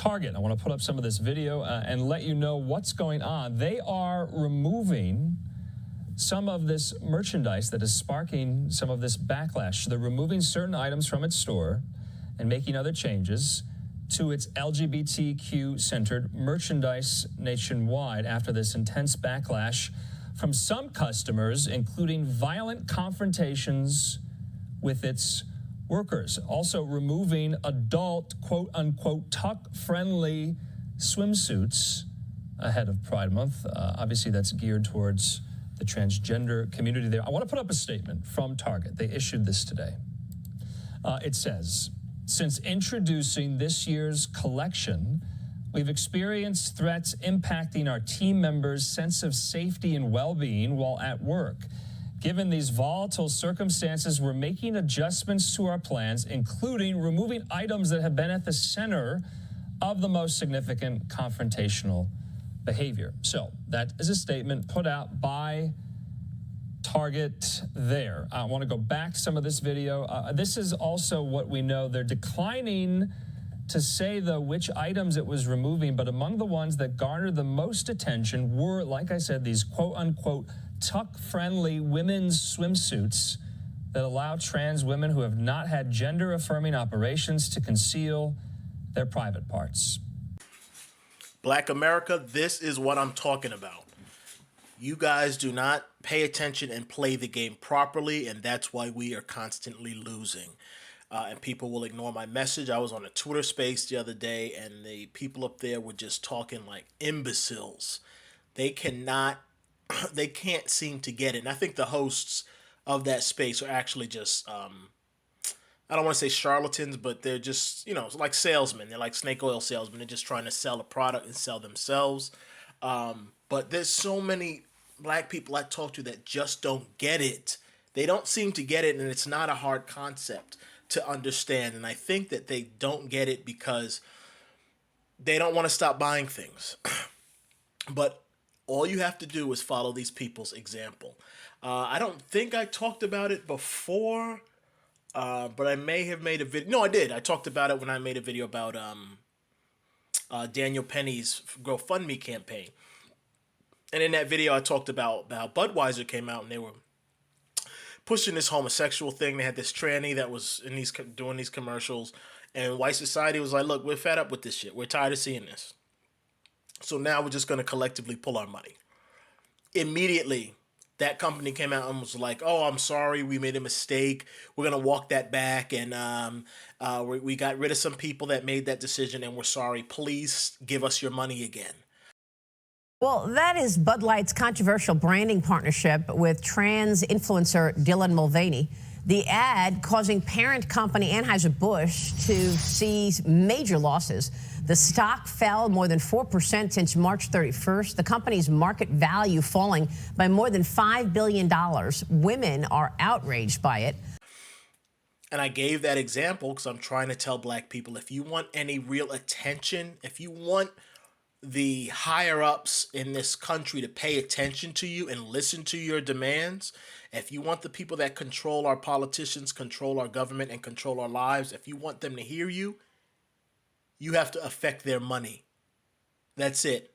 Target. I want to put up some of this video and let you know what's going on. They are removing some of this merchandise that is sparking some of this backlash. They're removing certain items from its store and making other changes to its LGBTQ-centered merchandise nationwide after this intense backlash from some customers, including violent confrontations with its workers. Also removing adult, quote-unquote, tuck-friendly swimsuits ahead of Pride Month. Obviously, that's geared towards the transgender community there. I want to put up a statement from Target. They issued this today. It says, since introducing this year's collection, we've experienced threats impacting our team members' sense of safety and well-being while at work. Given these volatile circumstances, we're making adjustments to our plans, including removing items that have been at the center of the most significant confrontational behavior. So that is a statement put out by Target there. I want to go back to some of this video. This is also what we know. They're declining to say, though, which items it was removing, but among the ones that garnered the most attention were, like I said, these quote-unquote tuck-friendly women's swimsuits that allow trans women who have not had gender-affirming operations to conceal their private parts. Black America, this is what I'm talking about. You guys do not pay attention and play the game properly, and that's why we are constantly losing. And people will ignore my message. I was on a Twitter space the other day, and the people up there were just talking like imbeciles. They can't seem to get it. And I think the hosts of that space are actually just, I don't want to say charlatans, but they're just, like salesmen. They're like snake oil salesmen. They're just trying to sell a product and sell themselves. But there's so many Black people I talk to that just don't get it. They don't seem to get it, and it's not a hard concept to understand. And I think that they don't get it because they don't want to stop buying things. But all you have to do is follow these people's example. I don't think I talked about it before, but I may have made a video. No, I did. I talked about it when I made a video about Daniel Penny's GoFundMe campaign. And in that video, I talked about how Budweiser came out and they were pushing this homosexual thing. They had this tranny that was doing these commercials. And white society was like, look, we're fed up with this shit. We're tired of seeing this. So now we're just going to collectively pull our money. Immediately, that company came out and was like, oh, I'm sorry, we made a mistake. We're going to walk that back. And we got rid of some people that made that decision, and we're sorry. Please give us your money again. Well, that is Bud Light's controversial branding partnership with trans influencer Dylan Mulvaney. The ad causing parent company Anheuser-Busch to see major losses. The stock fell more than 4% since March 31st. The company's market value falling by more than $5 billion. Women are outraged by it. And I gave that example because I'm trying to tell Black people, if you want any real attention, if you want the higher-ups in this country to pay attention to you and listen to your demands, if you want the people that control our politicians, control our government, and control our lives, if you want them to hear you, you have to affect their money. That's it.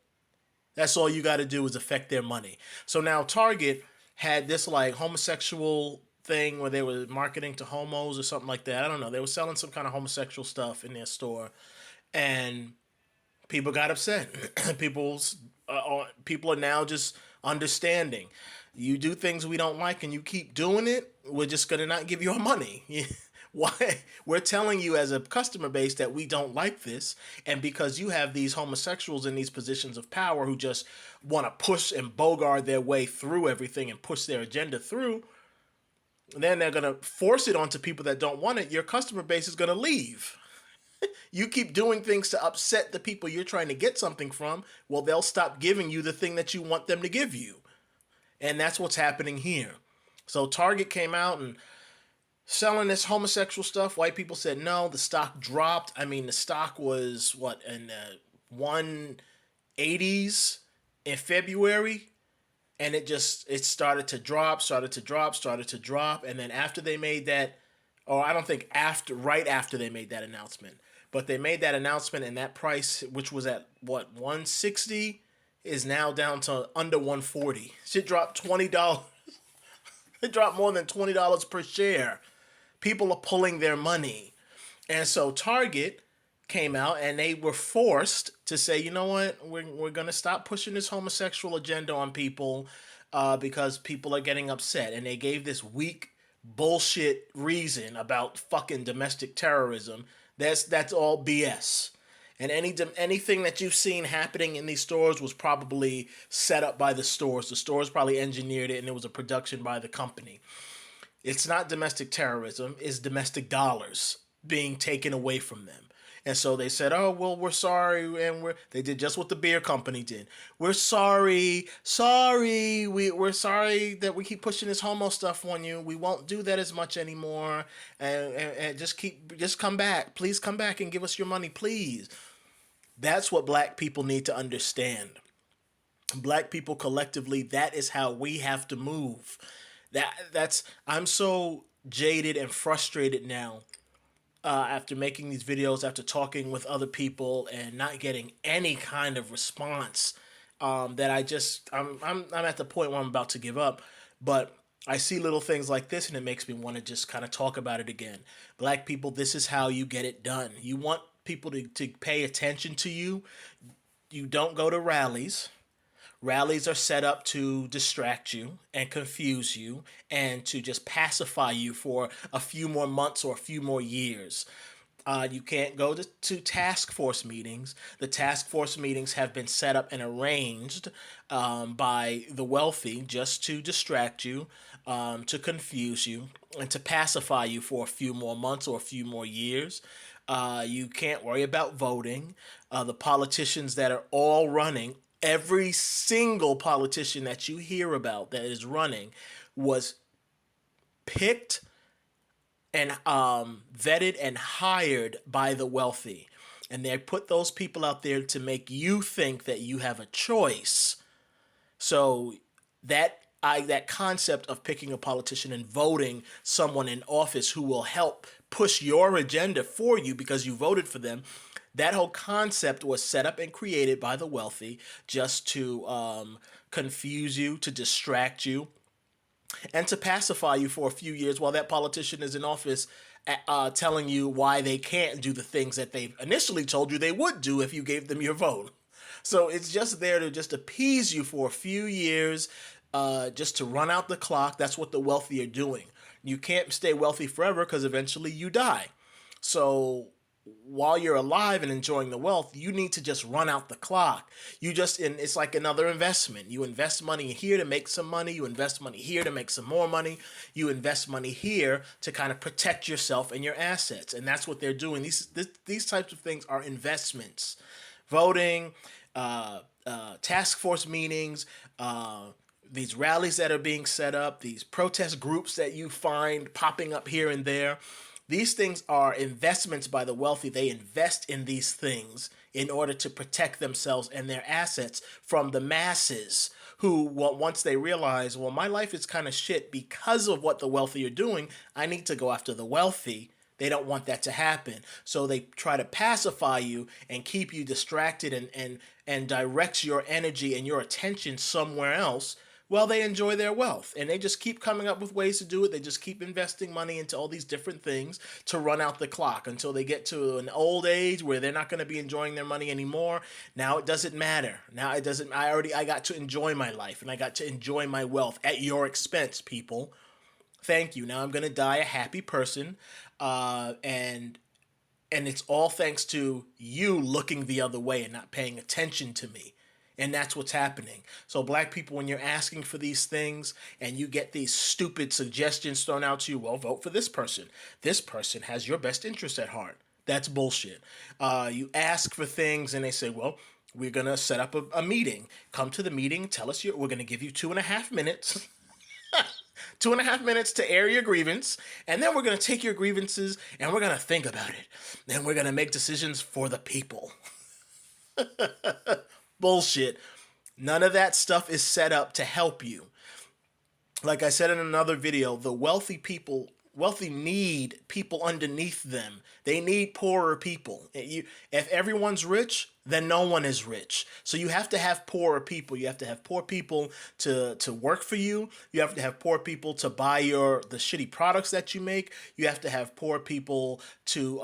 That's all you got to do is affect their money. So now Target had this like homosexual thing where they were marketing to homos or something like that. I don't know. They were selling some kind of homosexual stuff in their store, and people got upset. People are now just understanding. You do things we don't like and you keep doing it, we're just going to not give you our money. Why? We're telling you as a customer base that we don't like this. And because you have these homosexuals in these positions of power who just want to push and bogart their way through everything and push their agenda through, then they're going to force it onto people that don't want it. Your customer base is going to leave. You keep doing things to upset the people you're trying to get something from, well, they'll stop giving you the thing that you want them to give you. And that's what's happening here. So Target came out and selling this homosexual stuff. White people said no. The stock dropped. I mean, the stock was, what, in the 180s in February? And it started to drop. And then after they made that, or I don't think right after they made that announcement, But they made that announcement, and that price, which was at what, 160, is now down to under 140. Shit dropped $20. It dropped more than $20 per share. People are pulling their money. And so Target came out and they were forced to say, you know what, we're going to stop pushing this homosexual agenda on people because people are getting upset. And they gave this weak bullshit reason about fucking domestic terrorism. That's all BS. And anything that you've seen happening in these stores was probably set up by the stores. The stores probably engineered it, and it was a production by the company. It's not domestic terrorism. It's domestic dollars being taken away from them. And so they said, oh, well, we're sorry. And they did just what the beer company did. We're sorry. We're sorry that we keep pushing this homo stuff on you. We won't do that as much anymore. And just come back. Please come back and give us your money, please. That's what black people need to understand. Black people collectively, that is how we have to move. I'm so jaded and frustrated now after making these videos, after talking with other people and not getting any kind of response, that I'm at the point where I'm about to give up. But I see little things like this and it makes me want to just kind of talk about it again. Black people, this is how you get it done. You want people to pay attention to you. You don't go to rallies. Rallies are set up to distract you and confuse you and to just pacify you for a few more months or a few more years. You can't go to task force meetings. The task force meetings have been set up and arranged by the wealthy just to distract you, to confuse you, and to pacify you for a few more months or a few more years. You can't worry about voting. The politicians that are all running, every single politician that you hear about that is running was picked and vetted and hired by the wealthy. And they put those people out there to make you think that you have a choice. So that concept of picking a politician and voting someone in office who will help push your agenda for you because you voted for them, that whole concept was set up and created by the wealthy just to confuse you, to distract you, and to pacify you for a few years while that politician is in office telling you why they can't do the things that they initially told you they would do if you gave them your vote. So it's just there to just appease you for a few years, just to run out the clock. That's what the wealthy are doing. You can't stay wealthy forever because eventually you die. So while you're alive and enjoying the wealth, you need to just run out the clock. It's like another investment. You invest money here to make some money. You invest money here to make some more money. You invest money here to kind of protect yourself and your assets. And that's what they're doing. These types of things are investments. Voting, task force meetings, these rallies that are being set up, these protest groups that you find popping up here and there. These things are investments by the wealthy. They invest in these things in order to protect themselves and their assets from the masses who, once they realize, well, my life is kind of shit because of what the wealthy are doing, I need to go after the wealthy. They don't want that to happen. So they try to pacify you and keep you distracted and direct your energy and your attention somewhere else while they enjoy their wealth. And they just keep coming up with ways to do it. They just keep investing money into all these different things to run out the clock until they get to an old age where they're not going to be enjoying their money anymore. Now it doesn't matter. Now it doesn't. I got to enjoy my life and I got to enjoy my wealth at your expense, people. Thank you. Now I'm going to die a happy person. And it's all thanks to you looking the other way and not paying attention to me. And that's what's happening. So black people, when you're asking for these things and you get these stupid suggestions thrown out to you, well, vote for this person. This person has your best interest at heart. That's bullshit. You ask for things and they say, well, we're going to set up a meeting. Come to the meeting. Tell us we're going to give you 2.5 minutes. 2.5 minutes to air your grievance, and then we're going to take your grievances and we're going to think about it. Then we're going to make decisions for the people. Bullshit. None of that stuff is set up to help you. Like I said in another video, the wealthy people Wealthy need people underneath them. They need poorer people. If everyone's rich, then no one is rich. So you have to have poorer people. You have to have poor people to work for you. You have to have poor people to buy the shitty products that you make. You have to have poor people to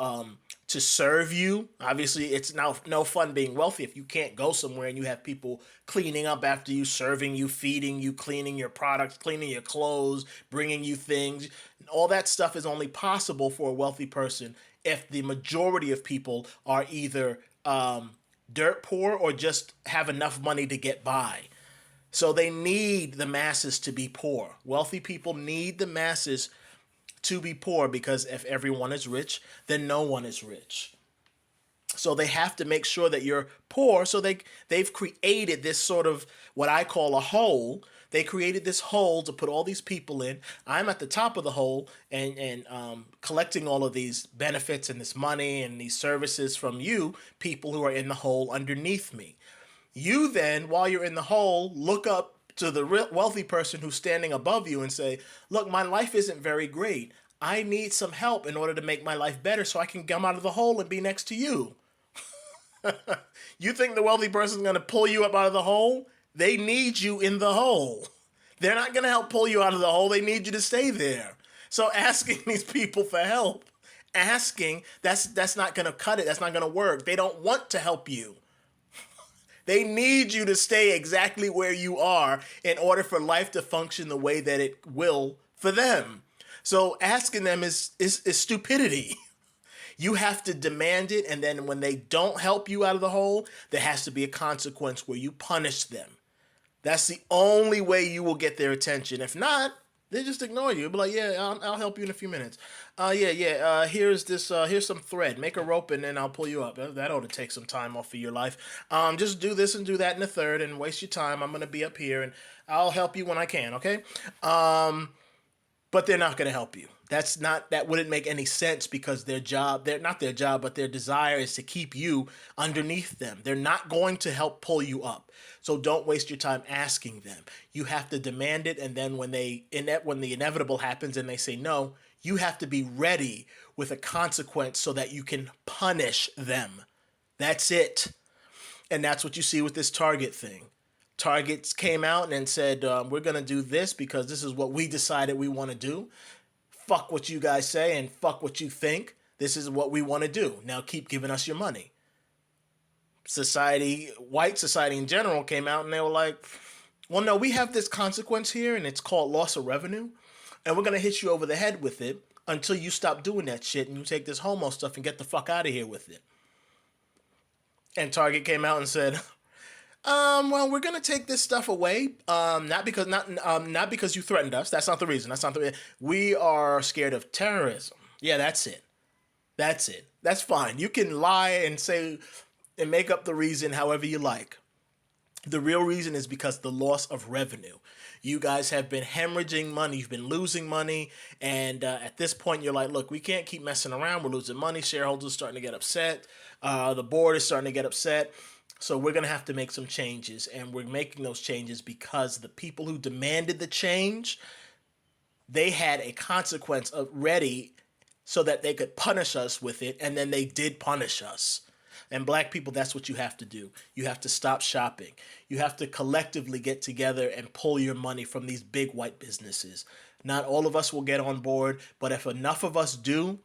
serve you. Obviously, it's now no fun being wealthy if you can't go somewhere and you have people cleaning up after you, serving you, feeding you, cleaning your products, cleaning your clothes, bringing you things. All that stuff is only possible for a wealthy person if the majority of people are either dirt poor or just have enough money to get by. So they need the masses to be poor. Wealthy people need the masses to be poor, because if everyone is rich, then no one is rich. So they have to make sure that you're poor. So they've created this sort of what I call a hole. They created this hole to put all these people in. I'm at the top of the hole and collecting all of these benefits and this money and these services from you, people who are in the hole underneath me. You then, while you're in the hole, look up to the wealthy person who's standing above you and say, look, my life isn't very great. I need some help in order to make my life better so I can come out of the hole and be next to you. You think the wealthy person is going to pull you up out of the hole? They need you in the hole. They're not going to help pull you out of the hole. They need you to stay there. So asking these people for help, that's not going to cut it. That's not going to work. They don't want to help you. They need you to stay exactly where you are in order for life to function the way that it will for them. So asking them is stupidity. You have to demand it, and then when they don't help you out of the hole, there has to be a consequence where you punish them. That's the only way you will get their attention. If not, they just ignore you. Be like, yeah, I'll help you in a few minutes. Here's some thread. Make a rope and then I'll pull you up. That ought to take some time off of your life. Just do this and do that in a third and waste your time. I'm going to be up here and I'll help you when I can, okay? But they're not going to help you. That wouldn't make any sense, because their desire is to keep you underneath them. They're not going to help pull you up. So don't waste your time asking them. You have to demand it, and then when the inevitable happens and they say no, you have to be ready with a consequence so that you can punish them. That's it. And that's what you see with this Target thing. Target came out and said, we're going to do this because this is what we decided we want to do. Fuck what you guys say and fuck what you think. This is what we want to do. Now keep giving us your money. White society in general came out and they were like, well, no, we have this consequence here and it's called loss of revenue. And we're going to hit you over the head with it until you stop doing that shit and you take this homo stuff and get the fuck out of here with it. And Target came out and said, well, we're gonna take this stuff away. Not because you threatened us. That's not the reason. We are scared of terrorism. Yeah, that's it. That's fine. You can lie and say and make up the reason however you like. The real reason is because the loss of revenue. You guys have been hemorrhaging money. You've been losing money. And at this point, you're like, look, we can't keep messing around. We're losing money. Shareholders are starting to get upset. The board is starting to get upset. So we're going to have to make some changes. And we're making those changes because the people who demanded the change, they had a consequence ready so that they could punish us with it. And then they did punish us. And black people, that's what you have to do. You have to stop shopping. You have to collectively get together and pull your money from these big white businesses. Not all of us will get on board, but if enough of us do,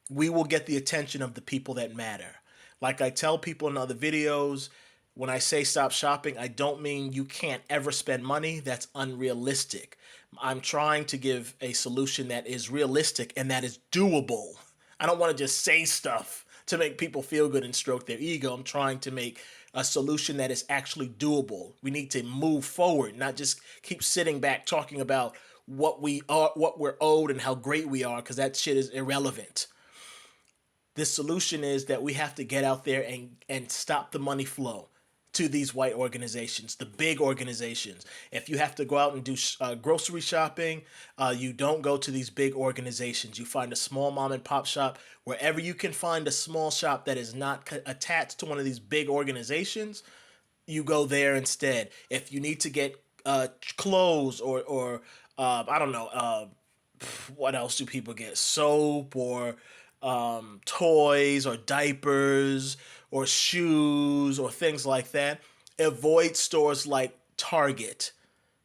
we will get the attention of the people that matter. Like I tell people in other videos, when I say stop shopping, I don't mean you can't ever spend money. That's unrealistic. I'm trying to give a solution that is realistic and that is doable. I don't want to just say stuff to make people feel good and stroke their ego. I'm trying to make a solution that is actually doable. We need to move forward, not just keep sitting back talking about what we are, what we're owed and how great we are, because that shit is irrelevant. The solution is that we have to get out there and stop the money flow to these white organizations, the big organizations. If you have to go out and do grocery shopping, you don't go to these big organizations. You find a small mom and pop shop. Wherever you can find a small shop that is not attached to one of these big organizations, you go there instead. If you need to get clothes or I don't know, what else do people get? Soap or toys or diapers or shoes or things like that. Avoid stores like Target.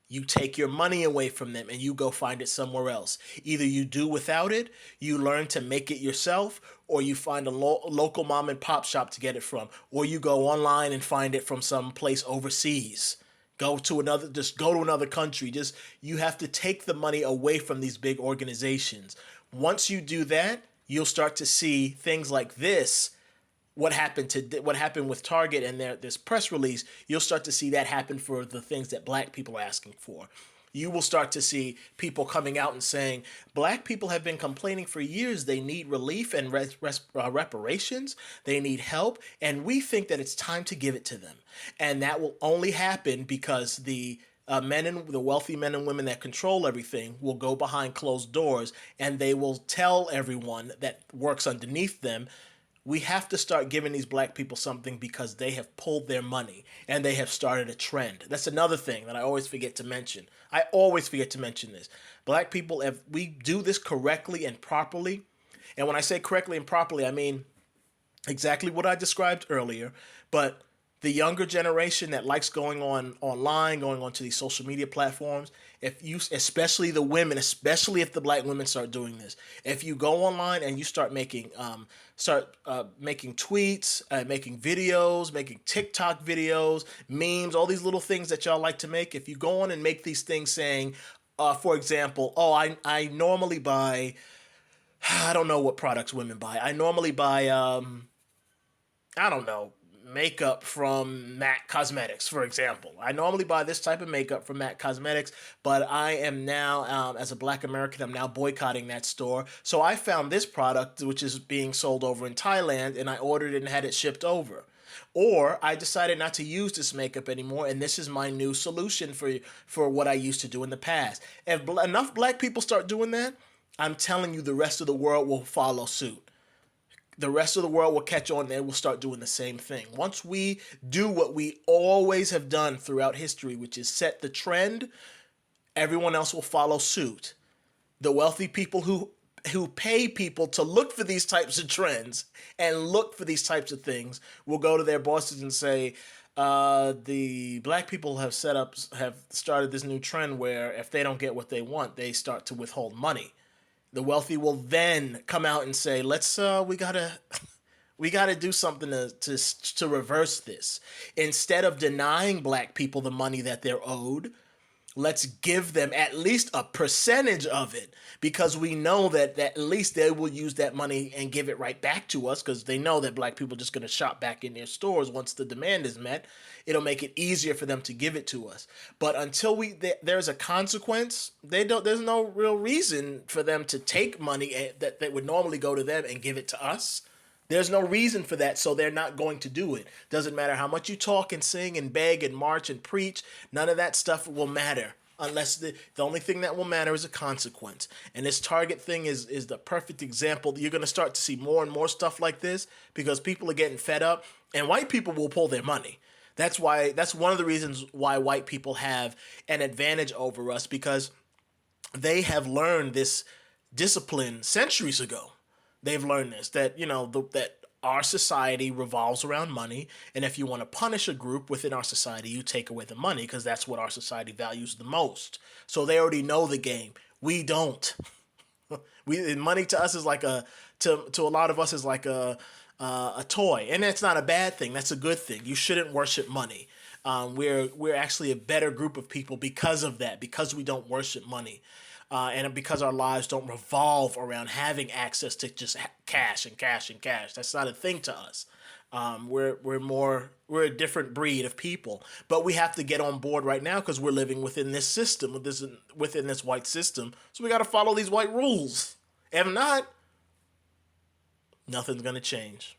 You take your money away from them and you go find it somewhere else. Either you do without it, you learn to make it yourself, or you find a local mom and pop shop to get it from, or you go online and find it from some place overseas. Just go to another country. You have to take the money away from these big organizations. Once you do that, you'll start to see things like this. What happened with Target and this press release, you'll start to see that happen for the things that black people are asking for. You will start to see people coming out and saying, black people have been complaining for years. They need relief and reparations. They need help. And we think that it's time to give it to them. And that will only happen because the wealthy men and women that control everything will go behind closed doors and they will tell everyone that works underneath them, we have to start giving these black people something because they have pulled their money and they have started a trend. That's another thing that I always forget to mention. I always forget to mention this. Black people, if we do this correctly and properly, and when I say correctly and properly, I mean exactly what I described earlier, but the younger generation that likes going online, going onto these social media platforms, especially the women, especially if the black women start doing this, if you go online and you start making tweets, making videos, making TikTok videos, memes, all these little things that y'all like to make, if you go on and make these things saying, for example, I normally buy, I don't know what products women buy. I normally buy, I don't know, makeup from MAC Cosmetics, for example. I normally buy this type of makeup from MAC Cosmetics, but I am now, as a black American, I'm now boycotting that store. So I found this product, which is being sold over in Thailand, and I ordered it and had it shipped over. Or I decided not to use this makeup anymore, and this is my new solution for what I used to do in the past. If enough black people start doing that, I'm telling you the rest of the world will follow suit. The rest of the world will catch on. They will start doing the same thing. Once we do what we always have done throughout history, which is set the trend, everyone else will follow suit. The wealthy people who pay people to look for these types of trends and look for these types of things will go to their bosses and say, the black people have started this new trend where if they don't get what they want, they start to withhold money. The wealthy will then come out and say, we gotta do something to reverse this. Instead of denying black people the money that they're owed, let's give them at least a percentage of it, because we know that at least they will use that money and give it right back to us, because they know that black people are just going to shop back in their stores once the demand is met. It'll make it easier for them to give it to us. But until there's a consequence, there's no real reason for them to take money that would normally go to them and give it to us. There's no reason for that, so they're not going to do it. Doesn't matter how much you talk and sing and beg and march and preach. None of that stuff will matter unless the only thing that will matter is a consequence. And this Target thing is the perfect example. You're going to start to see more and more stuff like this because people are getting fed up, and white people will pull their money. That's one of the reasons why white people have an advantage over us, because they have learned this discipline centuries ago. They've learned this, that, that our society revolves around money. And if you want to punish a group within our society, you take away the money, because that's what our society values the most. So they already know the game. We don't. Money to us is like to a lot of us is like a toy. And that's not a bad thing. That's a good thing. You shouldn't worship money. We're actually a better group of people because of that, because we don't worship money. And because our lives don't revolve around having access to just cash and cash and cash. That's not a thing to us. We're a different breed of people, but we have to get on board right now because we're living within this system, within this white system. So we got to follow these white rules. If not, nothing's going to change.